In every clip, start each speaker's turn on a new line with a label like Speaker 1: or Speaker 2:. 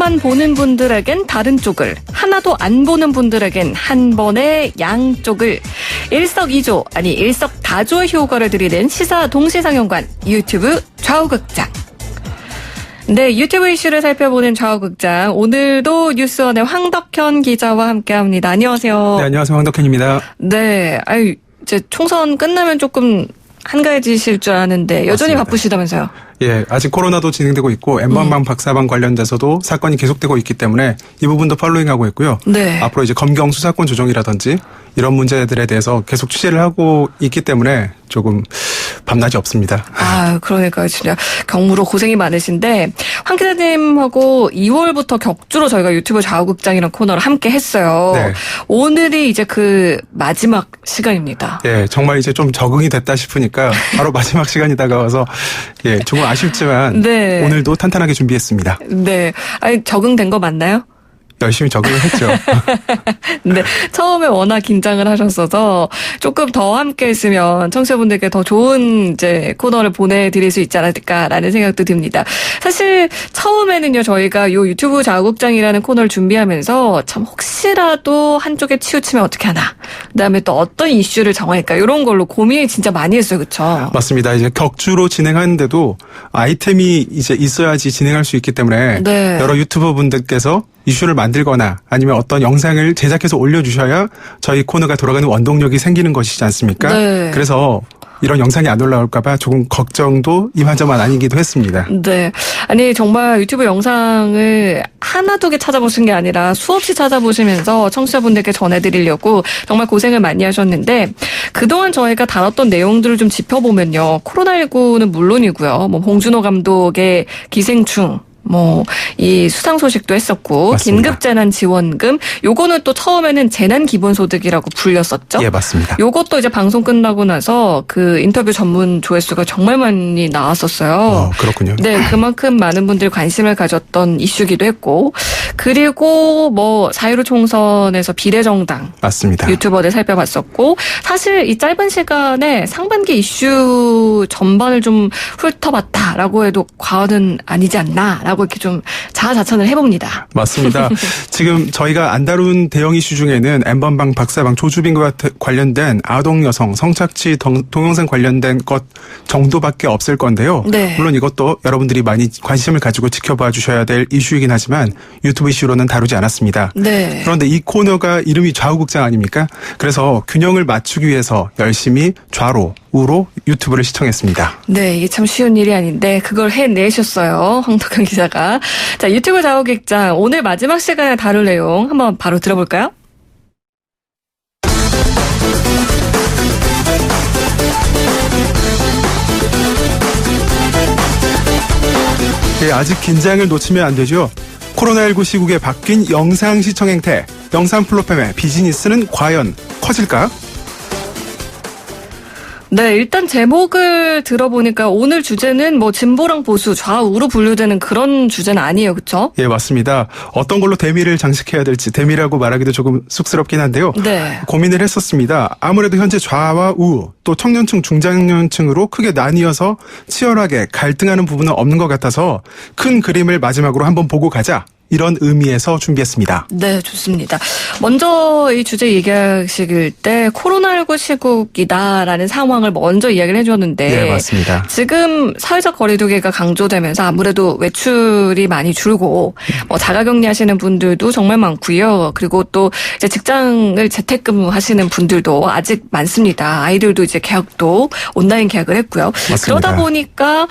Speaker 1: 쪽만 보는 분들에겐 다른 쪽을, 하나도 안 보는 분들에겐 한 번에 양쪽을, 일석이조 아니 일석다조의 효과를 드리는 시사 동시상영관 유튜브 좌우극장. 네, 유튜브 이슈를 살펴보는 좌우극장. 오늘도 뉴스원의 황덕현 기자와 함께합니다. 안녕하세요.
Speaker 2: 네, 안녕하세요. 황덕현입니다.
Speaker 1: 네, 이제 총선 끝나면 조금 한가해지실 줄 아는데 여전히
Speaker 2: 맞습니다.
Speaker 1: 바쁘시다면서요?
Speaker 2: 예, 아직 코로나도 진행되고 있고 N번방 박사방 관련돼서도 사건이 계속되고 있기 때문에 이 부분도 팔로잉하고 있고요.
Speaker 1: 네.
Speaker 2: 앞으로 이제 검경 수사권 조정이라든지 이런 문제들에 대해서 계속 취재를 하고 있기 때문에 조금 밤낮이 없습니다.
Speaker 1: 그러니까요. 진짜 경무로 고생이 많으신데, 황 기자님하고 2월부터 격주로 저희가 유튜브 좌우극장이라는 코너를 함께 했어요.
Speaker 2: 네.
Speaker 1: 오늘이 이제 그 마지막 시간입니다.
Speaker 2: 예, 정말 이제 좀 적응이 됐다 싶으니까 바로 마지막 시간이 다가와서 예, 조금 아쉽지만
Speaker 1: 네.
Speaker 2: 오늘도 탄탄하게 준비했습니다.
Speaker 1: 네. 적응된 거 맞나요?
Speaker 2: 열심히 적응을 했죠.
Speaker 1: 네. 처음에 워낙 긴장을 하셨어서 조금 더 함께 했으면 청취자분들께 더 좋은 이제 코너를 보내드릴 수 있지 않을까라는 생각도 듭니다. 사실 처음에는요, 저희가 요 유튜브 좌우극장이라는 코너를 준비하면서 참 혹시라도 한쪽에 치우치면 어떻게 하나, 그다음에 또 어떤 이슈를 정할까, 이런 걸로 고민을 진짜 많이 했어요. 그렇죠?
Speaker 2: 맞습니다. 이제 격주로 진행하는데도 아이템이 이제 있어야지 진행할 수 있기 때문에
Speaker 1: 네.
Speaker 2: 여러 유튜버 분들께서 이슈를 만들거나 아니면 어떤 영상을 제작해서 올려주셔야 저희 코너가 돌아가는 원동력이 생기는 것이지 않습니까?
Speaker 1: 네.
Speaker 2: 그래서 이런 영상이 안 올라올까봐 조금 걱정도 이만저만 아니기도 했습니다.
Speaker 1: 네. 아니, 정말 유튜브 영상을 하나 두 개 찾아보신 게 아니라 수없이 찾아보시면서 청취자분들께 전해드리려고 정말 고생을 많이 하셨는데, 그동안 저희가 다뤘던 내용들을 좀 짚어보면요, 코로나19는 물론이고요, 홍준호 감독의 기생충, 이 수상 소식도 했었고,
Speaker 2: 맞습니다.
Speaker 1: 긴급재난지원금, 요거는 또 처음에는 재난기본소득이라고 불렸었죠?
Speaker 2: 예, 맞습니다.
Speaker 1: 요것도 이제 방송 끝나고 나서 그 인터뷰 전문 조회수가 정말 많이 나왔었어요.
Speaker 2: 그렇군요.
Speaker 1: 네, 그만큼 많은 분들이 관심을 가졌던 이슈기도 했고, 그리고 4.15 총선에서 비례정당.
Speaker 2: 맞습니다.
Speaker 1: 유튜버들 살펴봤었고, 사실 이 짧은 시간에 상반기 이슈 전반을 좀 훑어봤다라고 해도 과언은 아니지 않나라고 이렇게 좀 자아자찬을 해봅니다.
Speaker 2: 맞습니다. 지금 저희가 안 다룬 대형 이슈 중에는 N번방 박사방 조주빈과 관련된 아동 여성 성착취 동영상 관련된 것 정도밖에 없을 건데요.
Speaker 1: 네.
Speaker 2: 물론 이것도 여러분들이 많이 관심을 가지고 지켜봐 주셔야 될 이슈이긴 하지만 유튜브 이슈로는 다루지 않았습니다.
Speaker 1: 네.
Speaker 2: 그런데 이 코너가 이름이 좌우극장 아닙니까? 그래서 균형을 맞추기 위해서 열심히 좌로 우로 유튜브를 시청했습니다.
Speaker 1: 네, 이게 참 쉬운 일이 아닌데 그걸 해내셨어요, 황덕현 기자가. 자, 유튜브 좌우극장 오늘 마지막 시간에 다룰 내용 한번 바로 들어볼까요?
Speaker 2: 네, 아직 긴장을 놓치면 안 되죠. 코로나19 시국에 바뀐 영상 시청 행태, 영상 플랫폼의 비즈니스는 과연 커질까?
Speaker 1: 네, 일단 제목을 들어보니까 오늘 주제는 진보랑 보수, 좌우로 분류되는 그런 주제는 아니에요. 그렇죠?
Speaker 2: 예, 맞습니다. 어떤 걸로 대미를 장식해야 될지, 대미라고 말하기도 조금 쑥스럽긴 한데요.
Speaker 1: 네.
Speaker 2: 고민을 했었습니다. 아무래도 현재 좌와 우, 또 청년층, 중장년층으로 크게 나뉘어서 치열하게 갈등하는 부분은 없는 것 같아서 큰 그림을 마지막으로 한번 보고 가자. 이런 의미에서 준비했습니다.
Speaker 1: 네, 좋습니다. 먼저 이 주제 얘기하실 때 코로나19 시국이다라는 상황을 먼저 이야기를 해줬는데,
Speaker 2: 네, 맞습니다.
Speaker 1: 지금 사회적 거리두기가 강조되면서 아무래도 외출이 많이 줄고 자가격리 하시는 분들도 정말 많고요. 그리고 또 이제 직장을 재택근무 하시는 분들도 아직 많습니다. 아이들도 이제 개학도 온라인 개학을 했고요.
Speaker 2: 맞습니다.
Speaker 1: 그러다 보니까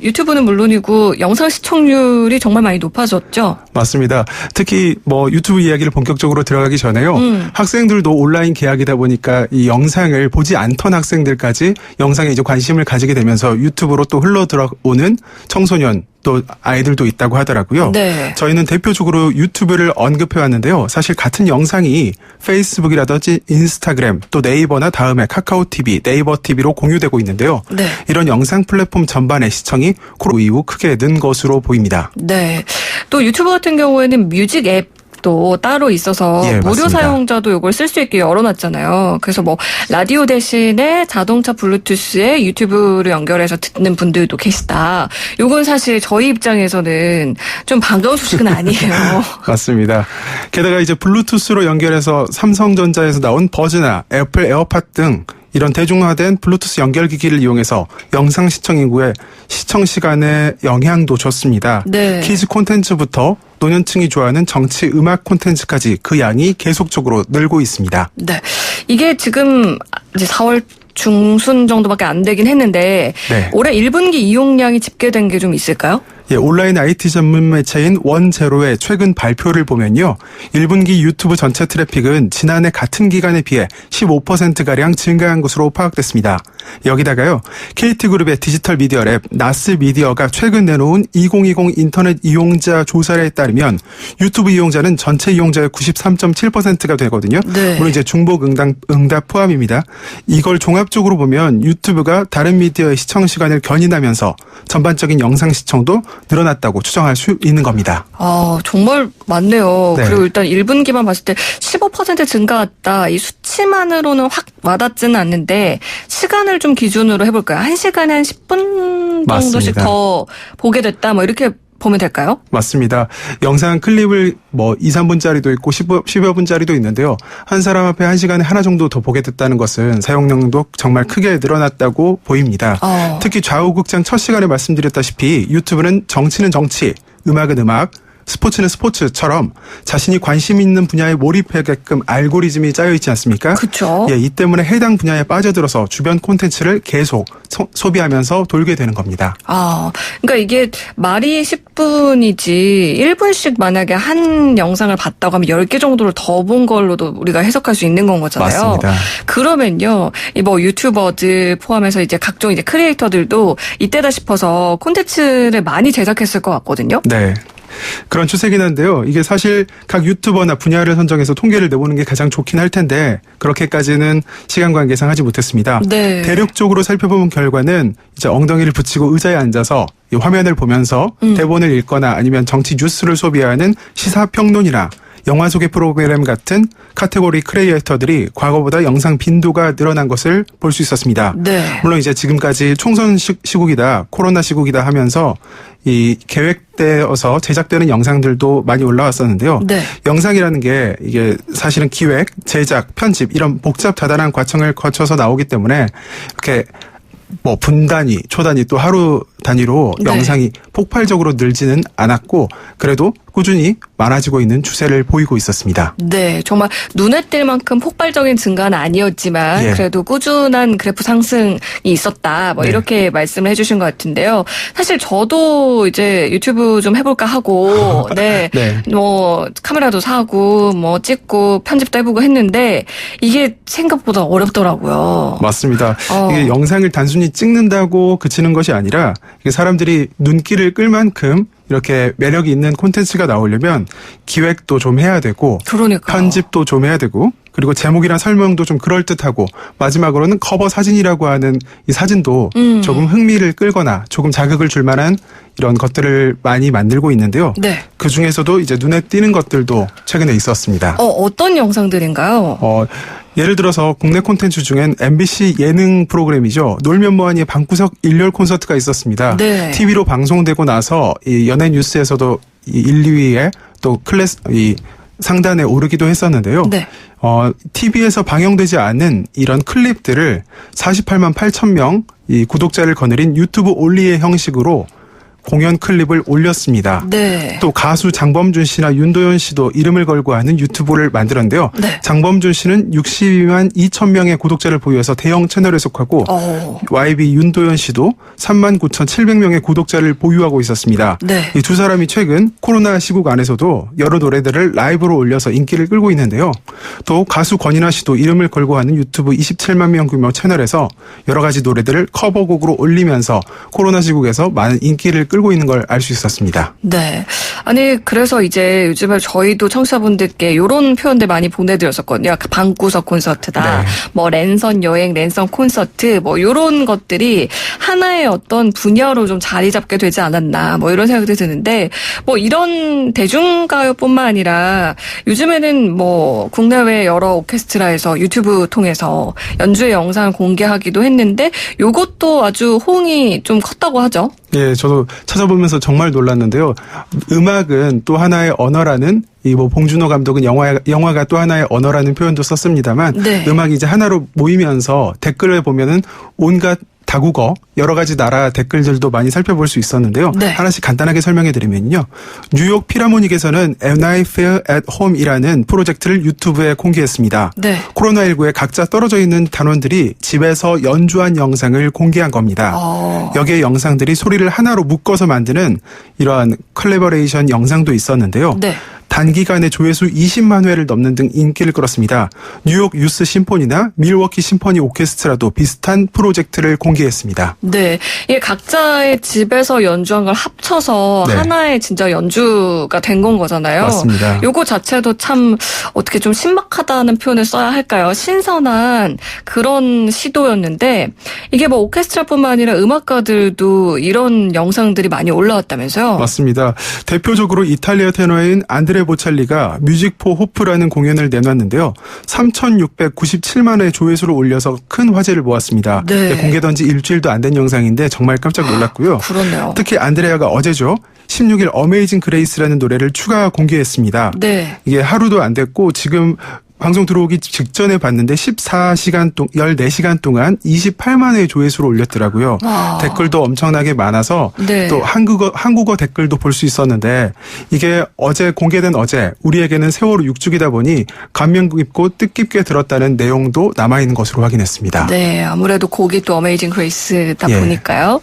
Speaker 1: 유튜브는 물론이고 영상 시청률이 정말 많이 높아졌죠.
Speaker 2: 맞습니다. 특히 유튜브 이야기를 본격적으로 들어가기 전에요. 학생들도 온라인 개학이다 보니까 이 영상을 보지 않던 학생들까지 영상에 이제 관심을 가지게 되면서 유튜브로 또 흘러 들어오는 청소년 또 아이들도 있다고 하더라고요.
Speaker 1: 네.
Speaker 2: 저희는 대표적으로 유튜브를 언급해 왔는데요. 사실 같은 영상이 페이스북이라든지 인스타그램 또 네이버나 다음에 카카오 TV, 네이버 TV로 공유되고 있는데요.
Speaker 1: 네.
Speaker 2: 이런 영상 플랫폼 전반의 시청이 코로나 이후 크게 는 것으로 보입니다.
Speaker 1: 네. 또 유튜브 같은 경우에는 뮤직 앱 앱도 따로 있어서
Speaker 2: 예,
Speaker 1: 무료
Speaker 2: 맞습니다.
Speaker 1: 사용자도 이걸 쓸 수 있게 열어놨잖아요. 그래서 뭐 라디오 대신에 자동차 블루투스에 유튜브를 연결해서 듣는 분들도 계시다. 이건 사실 저희 입장에서는 좀 반가운 소식은 아니에요.
Speaker 2: 맞습니다. 게다가 이제 블루투스로 연결해서 삼성전자에서 나온 버즈나 애플 에어팟 등 이런 대중화된 블루투스 연결기기를 이용해서 영상 시청 인구의 시청 시간에 영향도 줬습니다.
Speaker 1: 네.
Speaker 2: 키즈 콘텐츠부터 노년층이 좋아하는 정치 음악 콘텐츠까지 그 양이 계속적으로 늘고 있습니다.
Speaker 1: 네. 이게 지금 이제 4월 중순 정도밖에 안 되긴 했는데
Speaker 2: 네.
Speaker 1: 올해 1분기 이용량이 집계된 게 좀 있을까요?
Speaker 2: 예, 온라인 IT 전문 매체인 원제로의 최근 발표를 보면요. 1분기 유튜브 전체 트래픽은 지난해 같은 기간에 비해 15%가량 증가한 것으로 파악됐습니다. 여기다가요. KT그룹의 디지털 미디어 랩 나스미디어가 최근 내놓은 2020 인터넷 이용자 조사에 따르면 유튜브 이용자는 전체 이용자의 93.7%가 되거든요.
Speaker 1: 네.
Speaker 2: 물론 이제 중복 응답 포함입니다. 이걸 종합적으로 보면 유튜브가 다른 미디어의 시청 시간을 견인하면서 전반적인 영상 시청도 늘어났다고 추정할 수 있는 겁니다.
Speaker 1: 아, 정말 많네요.
Speaker 2: 네.
Speaker 1: 그리고 일단 1분기만 봤을 때 15% 증가했다. 이 수치만으로는 확 와닿지는 않는데 시간을 좀 기준으로 해볼까요? 1시간에 한 10분 정도씩
Speaker 2: 맞습니다.
Speaker 1: 더 보게 됐다. 뭐 이렇게 보면 될까요?
Speaker 2: 맞습니다. 영상 클립을 뭐 2, 3분짜리도 있고 10여 분짜리도 있는데요. 한 사람 앞에 1시간에 하나 정도 더 보게 됐다는 것은 사용량도 정말 크게 늘어났다고 보입니다. 특히 좌우극장 첫 시간에 말씀드렸다시피 유튜브는 정치는 정치, 음악은 음악, 스포츠는 스포츠처럼 자신이 관심 있는 분야에 몰입하게끔 알고리즘이 짜여 있지 않습니까?
Speaker 1: 그렇죠.
Speaker 2: 예, 이 때문에 해당 분야에 빠져들어서 주변 콘텐츠를 계속 소비하면서 돌게 되는 겁니다.
Speaker 1: 아, 그러니까 이게 말이 10분이지 1분씩 만약에 한 영상을 봤다고 하면 10개 정도를 더 본 걸로도 우리가 해석할 수 있는 건 거잖아요.
Speaker 2: 맞습니다.
Speaker 1: 그러면요, 이 뭐 유튜버들 포함해서 이제 각종 이제 크리에이터들도 이때다 싶어서 콘텐츠를 많이 제작했을 것 같거든요.
Speaker 2: 네. 그런 추세긴 한데요. 이게 사실 각 유튜버나 분야를 선정해서 통계를 내보는 게 가장 좋긴 할 텐데 그렇게까지는 시간 관계상 하지 못했습니다.
Speaker 1: 네.
Speaker 2: 대략적으로 살펴본 결과는 이제 엉덩이를 붙이고 의자에 앉아서 이 화면을 보면서 대본을 읽거나 아니면 정치 뉴스를 소비하는 시사평론이나 영화 소개 프로그램 같은 카테고리 크리에이터들이 과거보다 영상 빈도가 늘어난 것을 볼 수 있었습니다.
Speaker 1: 네.
Speaker 2: 물론 이제 지금까지 총선 시국이다, 코로나 시국이다 하면서 이 계획되어서 제작되는 영상들도 많이 올라왔었는데요.
Speaker 1: 네.
Speaker 2: 영상이라는 게 이게 사실은 기획, 제작, 편집 이런 복잡다단한 과정을 거쳐서 나오기 때문에 이렇게 뭐 분 단위, 초 단위 또 하루 단위로
Speaker 1: 네.
Speaker 2: 영상이 폭발적으로 늘지는 않았고 그래도 꾸준히 많아지고 있는 추세를 보이고 있었습니다.
Speaker 1: 네, 정말 눈에 띌 만큼 폭발적인 증가는 아니었지만
Speaker 2: 예.
Speaker 1: 그래도 꾸준한 그래프 상승이 있었다. 뭐
Speaker 2: 네.
Speaker 1: 이렇게 말씀을 해주신 것 같은데요. 사실 저도 이제 유튜브 좀 해볼까 하고, 네,
Speaker 2: 네.
Speaker 1: 뭐 카메라도 사고, 뭐 찍고 편집도 해보고 했는데 이게 생각보다 어렵더라고요.
Speaker 2: 맞습니다. 이게 영상을 단순히 찍는다고 그치는 것이 아니라 이게 사람들이 눈길을 끌 만큼 이렇게 매력이 있는 콘텐츠가 나오려면 기획도 좀 해야 되고
Speaker 1: 그러니까요.
Speaker 2: 편집도 좀 해야 되고 그리고 제목이랑 설명도 좀 그럴듯하고 마지막으로는 커버 사진이라고 하는 이 사진도 조금 흥미를 끌거나 조금 자극을 줄 만한 이런 것들을 많이 만들고 있는데요.
Speaker 1: 네.
Speaker 2: 그중에서도 이제 눈에 띄는 것들도 최근에 있었습니다.
Speaker 1: 어떤 영상들인가요?
Speaker 2: 예를 들어서 국내 콘텐츠 중엔 MBC 예능 프로그램이죠. 놀면 뭐하니 방구석 일열 콘서트가 있었습니다.
Speaker 1: 네.
Speaker 2: TV로 방송되고 나서 이 연예 뉴스에서도 이 1, 2위에 또 이 상단에 오르기도 했었는데요.
Speaker 1: 네.
Speaker 2: TV에서 방영되지 않은 이런 클립들을 48만 8천 명 이 구독자를 거느린 유튜브 올리의 형식으로 공연 클립을 올렸습니다.
Speaker 1: 네.
Speaker 2: 또 가수 장범준 씨나 윤도현 씨도 이름을 걸고 하는 유튜브를 만들었는데요.
Speaker 1: 네. 장범준
Speaker 2: 씨는 62만 2천 명의 구독자를 보유해서 대형 채널에 속하고 YB 윤도현 씨도 3만 9,700명의 구독자를 보유하고 있었습니다.
Speaker 1: 네.
Speaker 2: 이 두 사람이 최근 코로나 시국 안에서도 여러 노래들을 라이브로 올려서 인기를 끌고 있는데요. 또 가수 권인아 씨도 이름을 걸고 하는 유튜브 27만 명 규모 채널에서 여러 가지 노래들을 커버곡으로 올리면서 코로나 시국에서 많은 인기를 끌고 있는 걸 알 수 있었습니다.
Speaker 1: 네. 아니, 그래서 이제 요즘에 저희도 청취자분들께 이런 표현들 많이 보내드렸었거든요. 방구석 콘서트다.
Speaker 2: 네.
Speaker 1: 뭐 랜선 여행, 랜선 콘서트, 뭐 이런 것들이 하나의 어떤 분야로 좀 자리 잡게 되지 않았나. 뭐 이런 생각도 드는데, 뭐 이런 대중가요뿐만 아니라 요즘에는 뭐 국내외 여러 오케스트라에서 유튜브 통해서 연주의 영상을 공개하기도 했는데, 요것도 아주 호응이 좀 컸다고 하죠.
Speaker 2: 예, 저도 찾아보면서 정말 놀랐는데요. 음악은 또 하나의 언어라는 이 뭐 봉준호 감독은 영화가 또 하나의 언어라는 표현도 썼습니다만
Speaker 1: 네.
Speaker 2: 음악이 이제 하나로 모이면서 댓글을 보면은 온갖 다국어 여러 가지 나라 댓글들도 많이 살펴볼 수 있었는데요.
Speaker 1: 네.
Speaker 2: 하나씩 간단하게 설명해 드리면요. 뉴욕 필하모닉에서는 When I Feel at Home이라는 프로젝트를 유튜브에 공개했습니다.
Speaker 1: 네.
Speaker 2: 코로나19에 각자 떨어져 있는 단원들이 집에서 연주한 영상을 공개한 겁니다. 여기에 영상들이 소리를 하나로 묶어서 만드는 이러한 컬래버레이션 영상도 있었는데요.
Speaker 1: 네.
Speaker 2: 단기간에 조회수 20만 회를 넘는 등 인기를 끌었습니다. 뉴욕 유스 심포니나 밀워키 심포니 오케스트라도 비슷한 프로젝트를 공개했습니다.
Speaker 1: 네. 이게 각자의 집에서 연주한 걸 합쳐서
Speaker 2: 네.
Speaker 1: 하나의 진짜 연주가 된 건 거잖아요.
Speaker 2: 맞습니다.
Speaker 1: 요거 자체도 참 어떻게 좀 신박하다는 표현을 써야 할까요? 신선한 그런 시도였는데 이게 뭐 오케스트라뿐만 아니라 음악가들도 이런 영상들이 많이 올라왔다면서요?
Speaker 2: 맞습니다. 대표적으로 이탈리아 테너인 안드레 보첼리가 뮤직 포 호프라는 공연을 내놨는데요. 3,697만 회 조회수를 올려서 큰 화제를 모았습니다.
Speaker 1: 네.
Speaker 2: 공개된 지 일주일도 안 된 영상인데 정말 깜짝 놀랐고요.
Speaker 1: 그렇네요.
Speaker 2: 특히 안드레아가 어제죠. 16일 어메이징 그레이스라는 노래를 추가 공개했습니다.
Speaker 1: 네.
Speaker 2: 이게 하루도 안 됐고 지금 방송 들어오기 직전에 봤는데 14시간 동안 28만 회의 조회수를 올렸더라고요.
Speaker 1: 와.
Speaker 2: 댓글도 엄청나게 많아서
Speaker 1: 네.
Speaker 2: 또 한국어 댓글도 볼 수 있었는데 이게 공개된 어제 우리에게는 세월호 6주기다 보니 감명 깊고 뜻깊게 들었다는 내용도 남아있는 것으로 확인했습니다.
Speaker 1: 네, 아무래도 곡이 또 어메이징 그레이스다
Speaker 2: 예.
Speaker 1: 보니까요.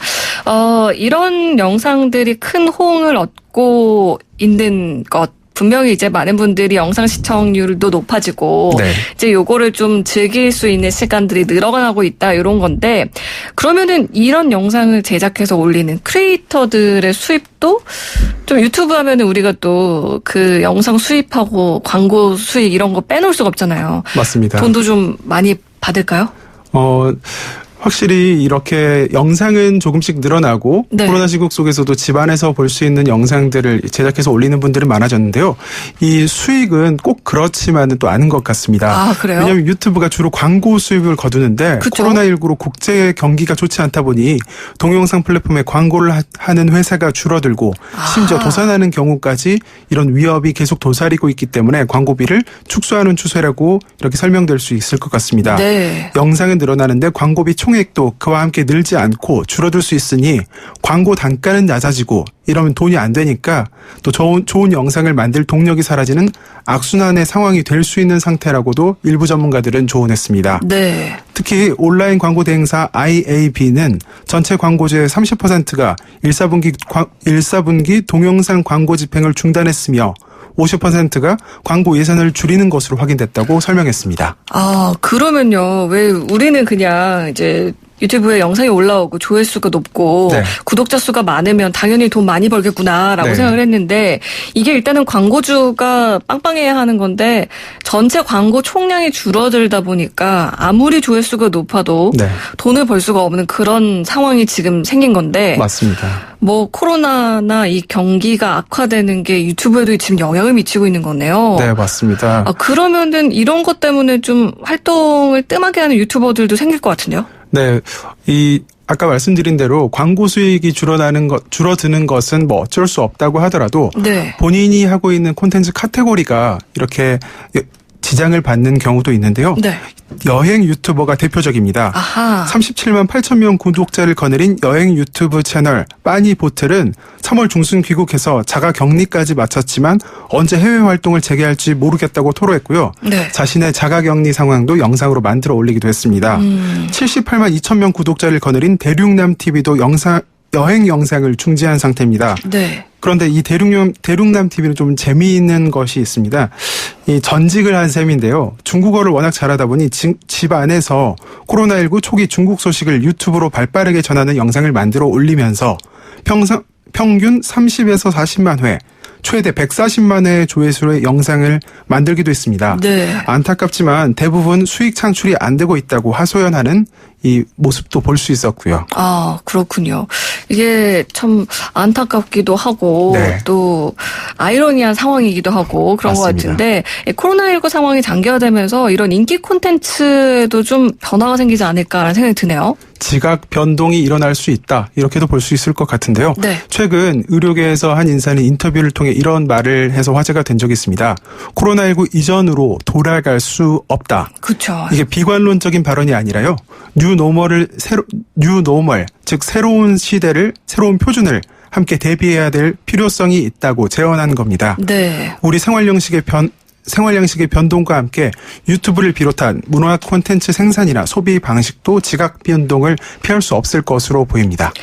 Speaker 1: 이런 영상들이 큰 호응을 얻고 있는 것. 분명히 이제 많은 분들이 영상 시청률도 높아지고
Speaker 2: 네.
Speaker 1: 이제 요거를 좀 즐길 수 있는 시간들이 늘어나고 있다 이런 건데 그러면은 이런 영상을 제작해서 올리는 크리에이터들의 수입도 좀 유튜브 하면은 우리가 또 그 영상 수입하고 광고 수익 이런 거 빼놓을 수가 없잖아요.
Speaker 2: 맞습니다.
Speaker 1: 돈도 좀 많이 받을까요?
Speaker 2: 확실히 이렇게 영상은 조금씩 늘어나고
Speaker 1: 네.
Speaker 2: 코로나 시국 속에서도 집안에서 볼 수 있는 영상들을 제작해서 올리는 분들은 많아졌는데요. 이 수익은 꼭 그렇지만은 또 아닌 것 같습니다.
Speaker 1: 아, 그래요?
Speaker 2: 왜냐하면 유튜브가 주로 광고 수입을 거두는데
Speaker 1: 그쵸?
Speaker 2: 코로나19로 국제 경기가 좋지 않다 보니 동영상 플랫폼에 광고를 하는 회사가 줄어들고 심지어 도산하는 경우까지 이런 위협이 계속 도사리고 있기 때문에 광고비를 축소하는 추세라고 이렇게 설명될 수 있을 것 같습니다.
Speaker 1: 네.
Speaker 2: 영상은 늘어나는데 광고비 총액도 그와 함께 늘지 않고 줄어들 수 있으니 광고 단가는 낮아지고 이러면 돈이 안 되니까 또 좋은 영상을 만들 동력이 사라지는 악순환의 상황이 될 수 있는 상태라고도 일부 전문가들은 조언했습니다.
Speaker 1: 네.
Speaker 2: 특히 온라인 광고 대행사 IAB는 전체 광고주의 30%가 1사분기 동영상 광고 집행을 중단했으며 50%가 광고 예산을 줄이는 것으로 확인됐다고 설명했습니다.
Speaker 1: 아, 그러면요. 왜 우리는 그냥 이제 유튜브에 영상이 올라오고 조회수가 높고
Speaker 2: 네.
Speaker 1: 구독자 수가 많으면 당연히 돈 많이 벌겠구나라고
Speaker 2: 네.
Speaker 1: 생각을 했는데 이게 일단은 광고주가 빵빵해야 하는 건데 전체 광고 총량이 줄어들다 보니까 아무리 조회수가 높아도
Speaker 2: 네.
Speaker 1: 돈을 벌 수가 없는 그런 상황이 지금 생긴 건데
Speaker 2: 맞습니다.
Speaker 1: 뭐 코로나나 이 경기가 악화되는 게 유튜브에도 지금 영향을 미치고 있는 거네요.
Speaker 2: 네, 맞습니다.
Speaker 1: 그러면은 이런 것 때문에 좀 활동을 뜸하게 하는 유튜버들도 생길 것 같은데요?
Speaker 2: 네, 아까 말씀드린 대로 광고 수익이 줄어드는 것은 뭐 어쩔 수 없다고 하더라도
Speaker 1: 네.
Speaker 2: 본인이 하고 있는 콘텐츠 카테고리가 이렇게 지장을 받는 경우도 있는데요.
Speaker 1: 네.
Speaker 2: 여행 유튜버가 대표적입니다.
Speaker 1: 아하.
Speaker 2: 37만 8천 명 구독자를 거느린 여행 유튜브 채널 빠니보틀은 3월 중순 귀국해서 자가 격리까지 마쳤지만 언제 해외 활동을 재개할지 모르겠다고 토로했고요.
Speaker 1: 네.
Speaker 2: 자신의 자가 격리 상황도 영상으로 만들어 올리기도 했습니다. 78만 2천 명 구독자를 거느린 대륙남 TV도 여행 영상을 중지한 상태입니다.
Speaker 1: 네.
Speaker 2: 그런데 이 대륙남 TV는 좀 재미있는 것이 있습니다. 이 전직을 한 셈인데요. 중국어를 워낙 잘하다 보니 집 안에서 코로나19 초기 중국 소식을 유튜브로 발빠르게 전하는 영상을 만들어 올리면서 평균 30에서 40만 회, 최대 140만 회 조회수의 영상을 만들기도 했습니다.
Speaker 1: 네.
Speaker 2: 안타깝지만 대부분 수익 창출이 안 되고 있다고 하소연하는 이 모습도 볼 수 있었고요.
Speaker 1: 아, 그렇군요. 이게 참 안타깝기도 하고
Speaker 2: 네.
Speaker 1: 또 아이러니한 상황이기도 하고 그런 것
Speaker 2: 맞습니다.
Speaker 1: 같은데 코로나19 상황이 장기화되면서 이런 인기 콘텐츠도 좀 변화가 생기지 않을까라는 생각이 드네요.
Speaker 2: 지각 변동이 일어날 수 있다. 이렇게도 볼 수 있을 것 같은데요.
Speaker 1: 네. 최근
Speaker 2: 의료계에서 한 인사는 인터뷰를 통해 이런 말을 해서 화제가 된 적이 있습니다. 코로나19 이전으로 돌아갈 수 없다.
Speaker 1: 그렇죠.
Speaker 2: 이게 비관론적인 발언이 아니라요. 뉴노멀, 즉 새로운 시대를, 새로운 표준을 함께 대비해야 될 필요성이 있다고 제언한 겁니다.
Speaker 1: 네.
Speaker 2: 우리 생활 양식의 변동과 함께 유튜브를 비롯한 문화 콘텐츠 생산이나 소비 방식도 지각 변동을 피할 수 없을 것으로 보입니다.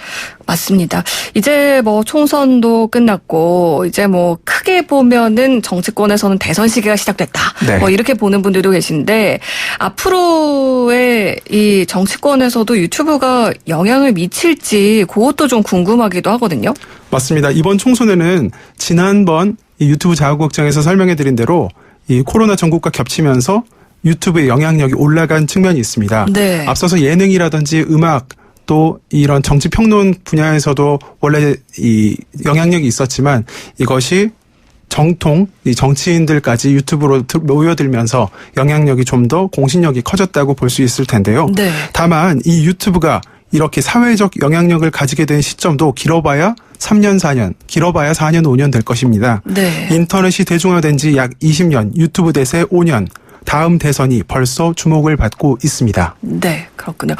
Speaker 1: 맞습니다. 이제 뭐 총선도 끝났고 이제 뭐 크게 보면은 정치권에서는 대선 시기가 시작됐다.
Speaker 2: 네.
Speaker 1: 뭐 이렇게 보는 분들도 계신데 앞으로의 이 정치권에서도 유튜브가 영향을 미칠지 그것도 좀 궁금하기도 하거든요.
Speaker 2: 맞습니다. 이번 총선에는 지난번 이 유튜브 자유국장에서 설명해드린 대로 이 코로나 전국과 겹치면서 유튜브의 영향력이 올라간 측면이 있습니다.
Speaker 1: 네.
Speaker 2: 앞서서 예능이라든지 음악 또 이런 정치 평론 분야에서도 원래 이 영향력이 있었지만 이것이 정통 이 정치인들까지 유튜브로 모여들면서 영향력이 좀 더 공신력이 커졌다고 볼 수 있을 텐데요.
Speaker 1: 네.
Speaker 2: 다만 이 유튜브가 이렇게 사회적 영향력을 가지게 된 시점도 길어봐야 3년, 4년, 길어봐야 4년, 5년 될 것입니다.
Speaker 1: 네.
Speaker 2: 인터넷이 대중화된 지 약 20년, 유튜브 대세 5년, 다음 대선이 벌써 주목을 받고 있습니다.
Speaker 1: 네, 그렇군요.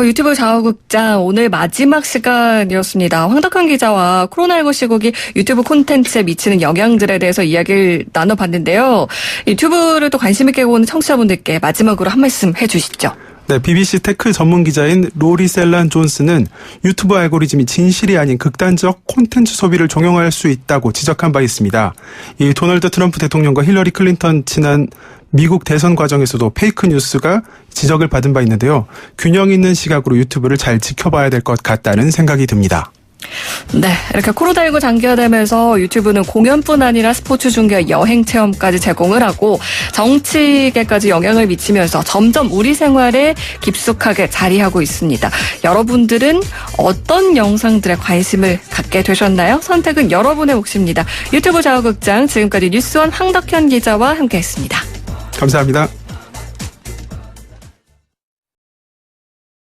Speaker 1: 유튜브 자유국장 오늘 마지막 시간이었습니다. 황덕환 기자와 코로나19 시국이 유튜브 콘텐츠에 미치는 영향들에 대해서 이야기를 나눠봤는데요. 유튜브를 또 관심 있게 보는 청취자분들께 마지막으로 한 말씀 해주시죠.
Speaker 2: 네, BBC 테크 전문 기자인 로리 셀란 존스는 유튜브 알고리즘이 진실이 아닌 극단적 콘텐츠 소비를 종용할 수 있다고 지적한 바 있습니다. 이 도널드 트럼프 대통령과 힐러리 클린턴 지난 미국 대선 과정에서도 페이크 뉴스가 지적을 받은 바 있는데요. 균형 있는 시각으로 유튜브를 잘 지켜봐야 될 것 같다는 생각이 듭니다.
Speaker 1: 네, 이렇게 코로나19 장기화되면서 유튜브는 공연뿐 아니라 스포츠 중계와 여행 체험까지 제공을 하고 정치계까지 영향을 미치면서 점점 우리 생활에 깊숙하게 자리하고 있습니다. 여러분들은 어떤 영상들에 관심을 갖게 되셨나요? 선택은 여러분의 몫입니다. 유튜브 자유국장 지금까지 뉴스원 황덕현 기자와 함께했습니다.
Speaker 2: 감사합니다.